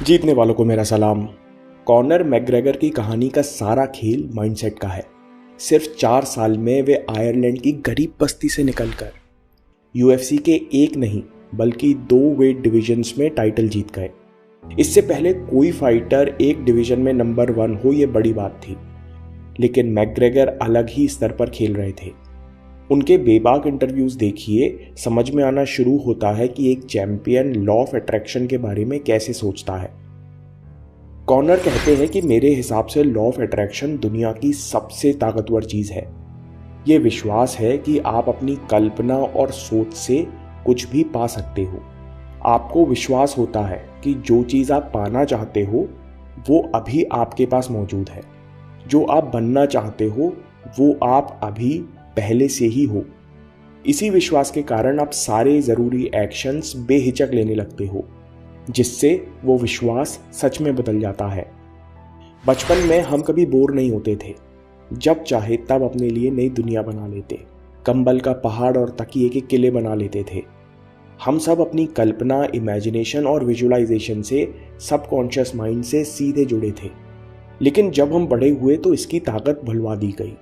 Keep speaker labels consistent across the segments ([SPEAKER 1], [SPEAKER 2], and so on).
[SPEAKER 1] जीतने वालों को मेरा सलाम। कॉनर मैकग्रेगर की कहानी का सारा खेल माइंडसेट का है। सिर्फ 4 साल में वे आयरलैंड की गरीब बस्ती से निकलकर यूएफसी के एक नहीं बल्कि 2 वेट डिविजन्स में टाइटल जीत गए। इससे पहले कोई फाइटर एक डिवीजन में नंबर 1 हो, ये बड़ी बात थी, लेकिन मैकग्रेगर अलग ही स्तर पर खेल रहे थे। उनके बेबाक इंटरव्यूज देखिए, समझ में आना शुरू होता है कि एक चैंपियन लॉ ऑफ अट्रैक्शन के बारे में कैसे सोचता है। कॉनर कहते हैं कि मेरे हिसाब से लॉ ऑफ अट्रैक्शन दुनिया की सबसे ताकतवर चीज है। ये विश्वास है कि आप अपनी कल्पना और सोच से कुछ भी पा सकते हो। आपको विश्वास होता है कि जो चीज आप पाना चाहते हो वो अभी आपके पास मौजूद है। जो आप बनना चाहते हो वो आप अभी पहले से ही हो। इसी विश्वास के कारण आप सारे जरूरी एक्शंस बेहिचक लेने लगते हो, जिससे वो विश्वास सच में बदल जाता है। बचपन में हम कभी बोर नहीं होते थे। जब चाहे तब अपने लिए नई दुनिया बना लेते, कंबल का पहाड़ और तकिए के किले बना लेते थे। हम सब अपनी कल्पना, इमेजिनेशन और विजुअलाइजेशन से सबकॉन्शियस माइंड से सीधे जुड़े थे। लेकिन जब हम बड़े हुए तो इसकी ताकत भुलवा दी गई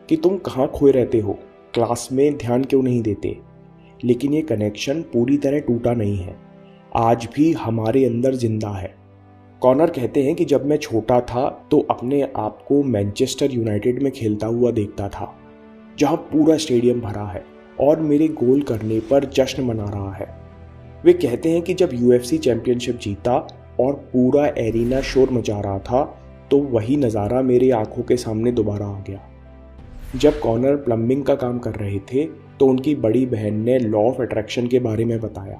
[SPEAKER 1] कि तुम कहाँ खोए रहते हो, क्लास में ध्यान क्यों नहीं देते। लेकिन ये कनेक्शन पूरी तरह टूटा नहीं है, आज भी हमारे अंदर जिंदा है। कॉनर कहते हैं कि जब मैं छोटा था तो अपने आप को मैनचेस्टर यूनाइटेड में खेलता हुआ देखता था, जहां पूरा स्टेडियम भरा है और मेरे गोल करने पर जश्न मना रहा है। वे कहते हैं कि जब यूएफसी चैंपियनशिप जीता और पूरा एरिना शोर मचा रहा था तो वही नज़ारा मेरी आंखों के सामने दोबारा आ गया। जब कॉनर प्लम्बिंग का काम कर रहे थे तो उनकी बड़ी बहन ने लॉ ऑफ अट्रैक्शन के बारे में बताया।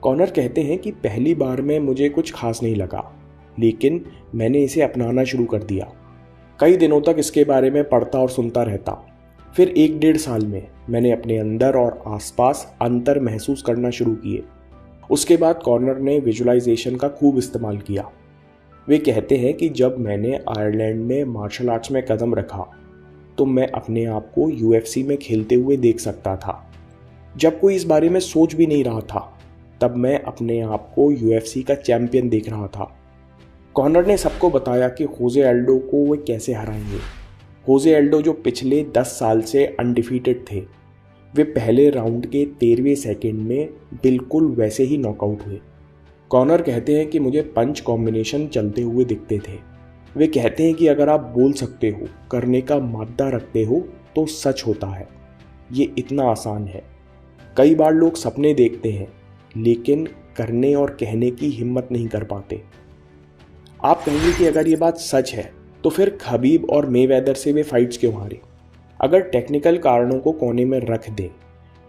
[SPEAKER 1] कॉनर कहते हैं कि पहली बार में मुझे कुछ खास नहीं लगा, लेकिन मैंने इसे अपनाना शुरू कर दिया। कई दिनों तक इसके बारे में पढ़ता और सुनता रहता। फिर 1-1.5 साल में मैंने अपने अंदर और आसपास अंतर महसूस करना शुरू किए। उसके बाद कॉनर ने विजुअलाइजेशन का खूब इस्तेमाल किया। वे कहते हैं कि जब मैंने आयरलैंड में मार्शल आर्ट्स में कदम रखा तो मैं अपने आप को यूएफसी में खेलते हुए देख सकता था। जब कोई इस बारे में सोच भी नहीं रहा था तब मैं अपने आप को यूएफसी का चैंपियन देख रहा था। कॉनर ने सबको बताया कि होजे एल्डो को वे कैसे हराएंगे। होजे एल्डो जो पिछले 10 साल से अनडिफीटेड थे, वे पहले राउंड के 13वें सेकंड में बिल्कुल वैसे ही नॉकआउट हुए। कॉनर कहते हैं कि मुझे पंच कॉम्बिनेशन चलते हुए दिखते थे। वे कहते हैं कि अगर आप बोल सकते हो, करने का मादा रखते हो तो सच होता है। ये इतना आसान है। कई बार लोग सपने देखते हैं लेकिन करने और कहने की हिम्मत नहीं कर पाते। आप कहेंगे कि अगर ये बात सच है तो फिर खबीब और मेवेदर से वे फाइट्स क्यों हारे। अगर टेक्निकल कारणों को कोने में रख दें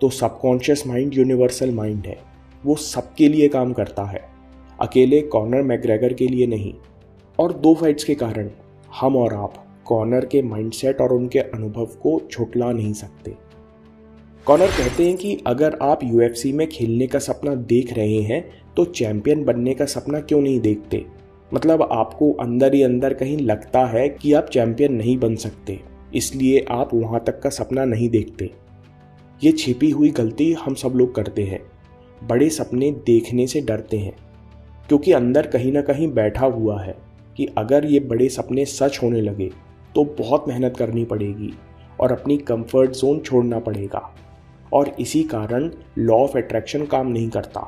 [SPEAKER 1] तो सबकॉन्शियस माइंड यूनिवर्सल माइंड है। वो सबके लिए काम करता है, अकेले कॉनर मैकग्रेगर के लिए नहीं। और 2 फाइट्स के कारण हम और आप कॉनर के माइंडसेट और उनके अनुभव को झुठला नहीं सकते। कॉनर कहते हैं कि अगर आप यूएफसी में खेलने का सपना देख रहे हैं तो चैंपियन बनने का सपना क्यों नहीं देखते। मतलब आपको अंदर ही अंदर कहीं लगता है कि आप चैंपियन नहीं बन सकते, इसलिए आप वहां तक का सपना नहीं देखते। ये छिपी हुई गलती हम सब लोग करते हैं। बड़े सपने देखने से डरते हैं क्योंकि अंदर कहीं ना कहीं बैठा हुआ है कि अगर ये बड़े सपने सच होने लगे तो बहुत मेहनत करनी पड़ेगी और अपनी कंफर्ट जोन छोड़ना पड़ेगा। और इसी कारण लॉ ऑफ अट्रैक्शन काम नहीं करता,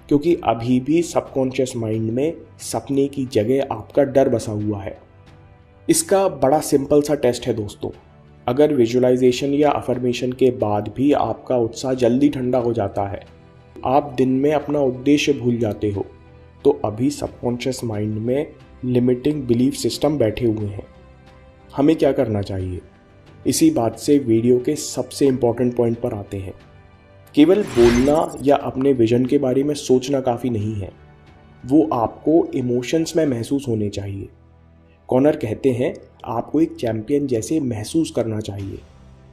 [SPEAKER 1] क्योंकि अभी भी सबकॉन्शियस माइंड में सपने की जगह आपका डर बसा हुआ है। इसका बड़ा सिंपल सा टेस्ट है दोस्तों। अगर विजुअलाइजेशन या अफर्मेशन के बाद भी आपका उत्साह जल्दी ठंडा हो जाता है, आप दिन में अपना उद्देश्य भूल जाते हो, तो अभी सबकॉन्शियस माइंड में लिमिटिंग बिलीफ सिस्टम बैठे हुए हैं। हमें क्या करना चाहिए? इसी बात से वीडियो के सबसे इंपॉर्टेंट पॉइंट पर आते हैं। केवल बोलना या अपने विजन के बारे में सोचना काफ़ी नहीं है, वो आपको इमोशंस में महसूस होने चाहिए। कॉनर कहते हैं आपको एक चैंपियन जैसे महसूस करना चाहिए।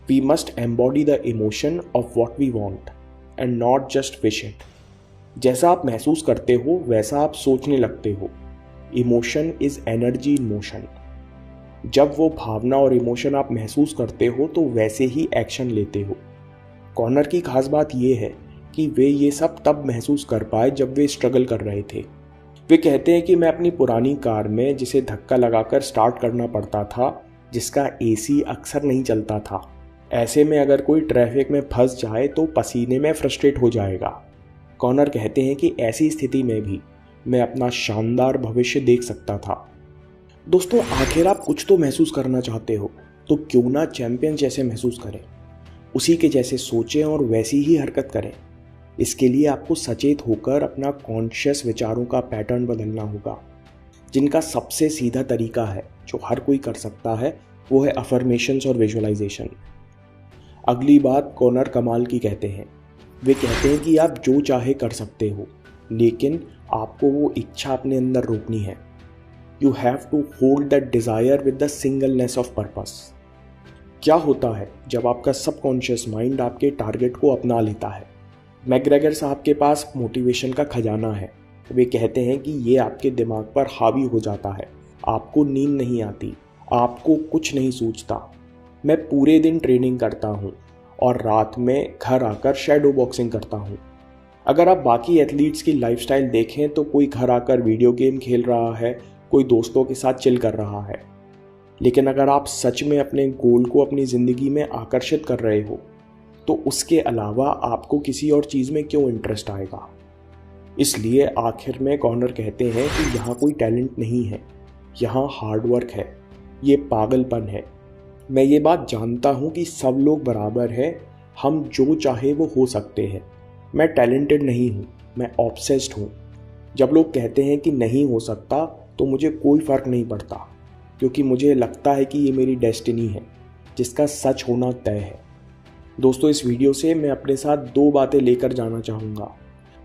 [SPEAKER 1] We must embody the emotion of what we want and not just wish it. जैसा आप महसूस करते हो वैसा आप सोचने लगते हो। Emotion is energy in motion. जब वो भावना और इमोशन आप महसूस करते हो तो वैसे ही एक्शन लेते हो। कॉनर की खास बात यह है कि वे ये सब तब महसूस कर पाए जब वे स्ट्रगल कर रहे थे। वे कहते हैं कि मैं अपनी पुरानी कार में जिसे धक्का लगाकर स्टार्ट करना पड़ता था, जिसका एसी अक्सर नहीं चलता था, ऐसे में अगर कोई ट्रैफिक में फंस जाए तो पसीने में फ्रस्ट्रेट हो जाएगा। कॉनर कहते हैं कि ऐसी स्थिति में भी मैं अपना शानदार भविष्य देख सकता था। दोस्तों, आखिर आप कुछ तो महसूस करना चाहते हो, तो क्यों ना चैंपियन जैसे महसूस करें, उसी के जैसे सोचें और वैसी ही हरकत करें। इसके लिए आपको सचेत होकर अपना कॉन्शियस विचारों का पैटर्न बदलना होगा, जिनका सबसे सीधा तरीका है जो हर कोई कर सकता है, वो है अफर्मेशंस और विजुअलाइजेशन। अगली बात कॉनर कमाल की कहते हैं। वे कहते हैं कि आप जो चाहे कर सकते हो, लेकिन आपको वो इच्छा अपने अंदर रोकनी है। You have to hold that desire with the singleness of purpose. क्या होता है जब आपका सबकॉन्शियस माइंड आपके टारगेट को अपना लेता है? मैकग्रेगर साहब के पास मोटिवेशन का खजाना है। वे कहते हैं कि ये आपके दिमाग पर हावी हो जाता है, आपको नींद नहीं आती, आपको कुछ नहीं सूझता। मैं पूरे दिन ट्रेनिंग करता हूँ और रात में घर आकर शैडो बॉक्सिंग करता हूँ। अगर आप बाकी एथलीट्स की लाइफस्टाइल देखें तो कोई घर आकर वीडियो गेम खेल रहा है, कोई दोस्तों के साथ चिल कर रहा है। लेकिन अगर आप सच में अपने गोल को अपनी ज़िंदगी में आकर्षित कर रहे हो, तो उसके अलावा आपको किसी और चीज़ में क्यों इंटरेस्ट आएगा? इसलिए आखिर में कॉनर कहते हैं कि यहाँ कोई टैलेंट नहीं है, यहाँ हार्डवर्क है, ये पागलपन है। मैं ये बात जानता हूँ कि सब लोग बराबर हैं, हम जो चाहे वो हो सकते हैं। मैं टैलेंटेड नहीं हूँ, मैं ऑब्सेस्ड हूँ। जब लोग कहते हैं कि नहीं हो सकता, तो मुझे कोई फ़र्क नहीं पड़ता, क्योंकि मुझे लगता है कि ये मेरी डेस्टिनी है, जिसका सच होना तय है। दोस्तों, इस वीडियो से मैं अपने साथ दो बातें लेकर जाना चाहूँगा।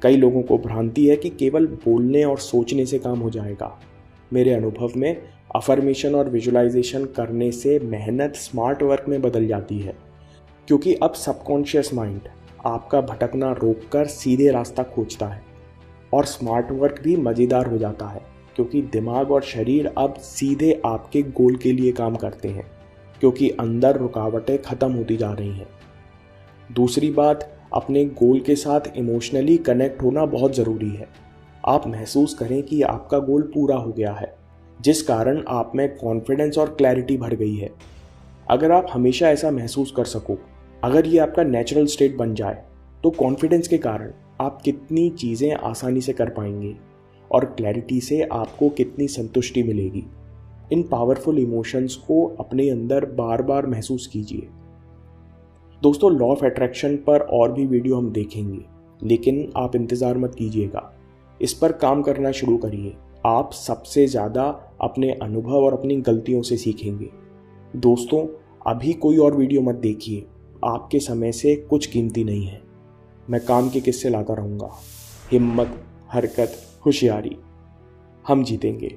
[SPEAKER 1] कई लोगों को भ्रांति है कि केवल बोलने और सोचने से काम हो जाएगा। मेरे अनुभव में अफर्मेशन और विजुअलाइजेशन करने से मेहनत स्मार्ट वर्क में बदल जाती है, क्योंकि अब सबकॉन्शियस माइंड आपका भटकना रोककर सीधे रास्ता खोजता है, और स्मार्ट वर्क भी मज़ेदार हो जाता है, क्योंकि दिमाग और शरीर अब सीधे आपके गोल के लिए काम करते हैं, क्योंकि अंदर रुकावटें ख़त्म होती जा रही हैं। दूसरी बात, अपने गोल के साथ इमोशनली कनेक्ट होना बहुत ज़रूरी है। आप महसूस करें कि आपका गोल पूरा हो गया है, जिस कारण आप में कॉन्फिडेंस और क्लैरिटी बढ़ गई है। अगर आप हमेशा ऐसा महसूस कर सको, अगर ये आपका नेचुरल स्टेट बन जाए, तो कॉन्फिडेंस के कारण आप कितनी चीज़ें आसानी से कर पाएंगे और क्लैरिटी से आपको कितनी संतुष्टि मिलेगी। इन पावरफुल इमोशंस को अपने अंदर बार बार महसूस कीजिए। दोस्तों, लॉ ऑफ अट्रैक्शन पर और भी वीडियो हम देखेंगे, लेकिन आप इंतज़ार मत कीजिएगा, इस पर काम करना शुरू करिए। आप सबसे ज़्यादा अपने अनुभव और अपनी गलतियों से सीखेंगे। दोस्तों, अभी कोई और वीडियो मत देखिए, आपके समय से कुछ कीमती नहीं है। मैं काम के किस्से लाता रहूँगा। हिम्मत, हरकत, होशियारी, हम जीतेंगे।